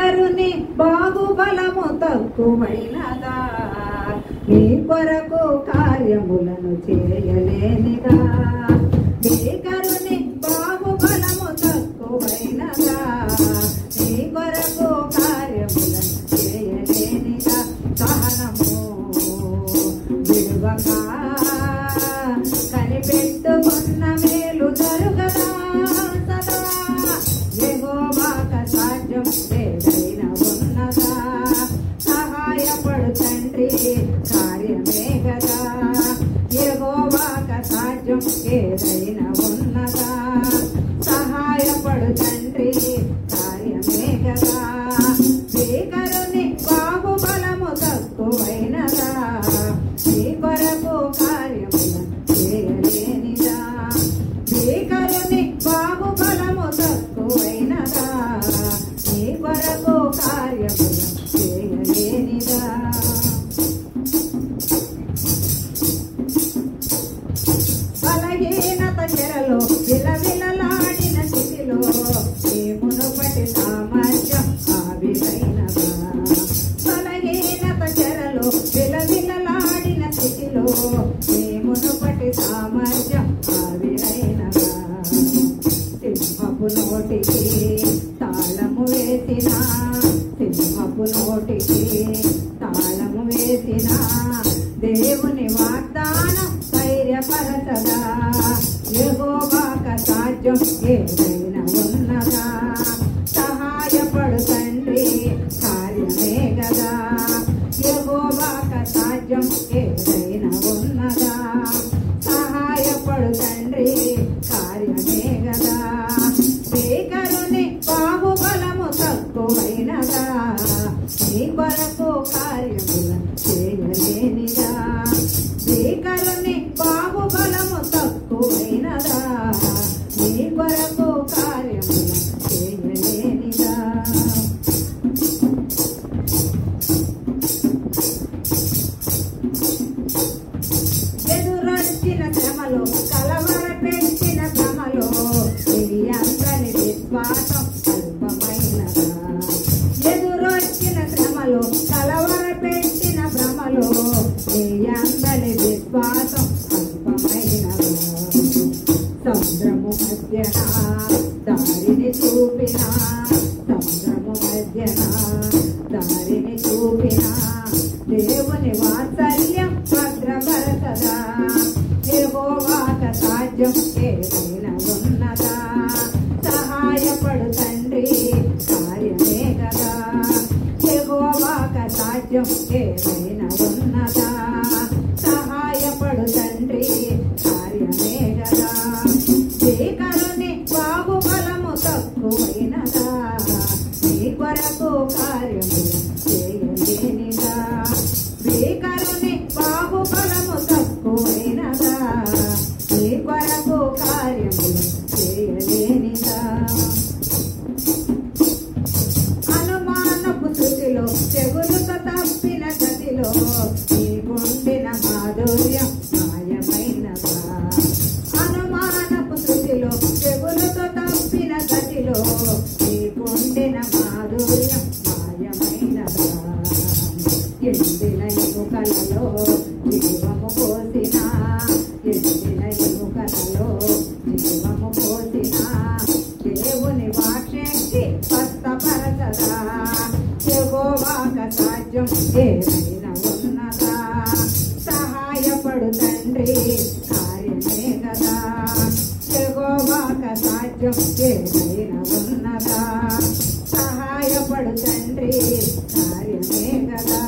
భీకరుని బాహుబలము తక్కువైనదా, నీ కొరకు కార్యములను చేయలేనిదా. భీకరుని బాహుబలము తక్కువైనదా, నీ కొరకు కార్యములను చేయలేనిదా. సహనము విడువక కనిపెట్టుకున్న మేలు జరుగదా సదా. యెహోవాక సాధ్యం ఏదైనా ఉన్నదా, సహాయపడు తండ్రి కార్యమే గదా. యెహోవాక సాధ్యం ఏదైనా ఉన్నదా, సహాయపడు తండ్రి కార్యమే గదా. భీకరుని బాహుబలము తక్కువైనదా, నీ కొరకు కార్యములను చేయలేనిదా. భీకరుని బాహుబలము తక్కువైనదా, నీ కొరకు కార్యములను చేయలేనిదా. బలహీనత చెరలో విలవిలలాడిన స్థితిలో నీ మునుపటి సామర్థ్యం ఆవిరైనదా. బలహీనత చెరలో విలవిలలాడిన స్థితిలో నీ మునుపటి సామర్థ్యం ఆవిరైనదా. సింహపు నోటికి తాళము వేసిన, సింహపు నోటికి తాళము వేసిన దేవుని వాగ్దానం ధైర్యపరచదా. యెహోవాక సాధ్యం ఏదైనా ఉన్నదా, సహాయపడు తండ్రి కార్యమే గదా. యెహోవాక సాధ్యం ఏదైనా ఉన్నదా, సహాయపడు తండ్రి కార్యమే గదా. భీకరుని బాహుబలము తక్కువైనదా, నీ కొరకు కార్యములను చేయలేనిదా. భీకరుని బాహుబలము తక్కువైనదా, నీ కొరకు కార్యములను చేయలేనిదా. ఎదురొచ్చిన శ్రమలో కలవరపెట్టిన శ్రమలో నీ అందరి విశ్వాసం అల్పమైనదా. ఎదురొచ్చిన శ్రమలో కలవరపెట్టిన భ్రమలో నీ అందరి విశ్వాసం అల్పమైనదా. సముద్రము మధ్యన దారిని చూపిన, సముద్రము మధ్యన దారిని చూపిన దేవుని వాత్సల్యం భద్రపరచదా. యెహోవాక సాధ్యం ఏదైనా ఉన్నదా, సహాయపడు తండ్రి కార్యమే గదా. యెహోవాక సాధ్యం ఏదైనా ఉన్నదా, సహాయపడు తండ్రి కార్యమే గదా. భీకరుని బాహుబలము తక్కువైనదా, నీ కొరకు కార్యములను చేయలేనిదా. భీకరుని బాహుబలము తక్కువైనదా, నీ కొరకు కార్యములను చేయలేనిదా. అనుమానపు స్థితిలో తెగులుతో తప్పిన గతిలో నీకుండిన మాధుర్యం మాయమైనదా. అనుమానపు స్థితిలో తెగులుతో తప్పిన గతిలో నీకుండిన మాధుర్యం మాయమైనదా. ఎండిన ఎముకలలో జీవము పోసిన, ఎండిన ఎముకలలో జీవము పోసిన దేవుని వాక్శక్తి స్వస్థపరచదా. యెహోవాక సాధ్యం ఏదైనా ఉన్నదా, సహాయపడు తండ్రి కార్యమే గదా. యెహోవాక సాధ్యం ఏదైనా ఉన్నదా, సహాయపడు తండ్రి కార్యమే గదా.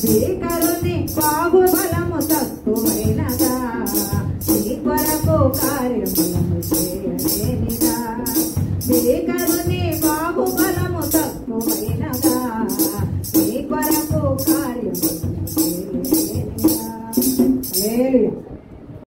భీకరుని బాహుబలము తక్కువైనదా, నీ కొరకు కార్యములను చేయలేనిదా. భీకరుని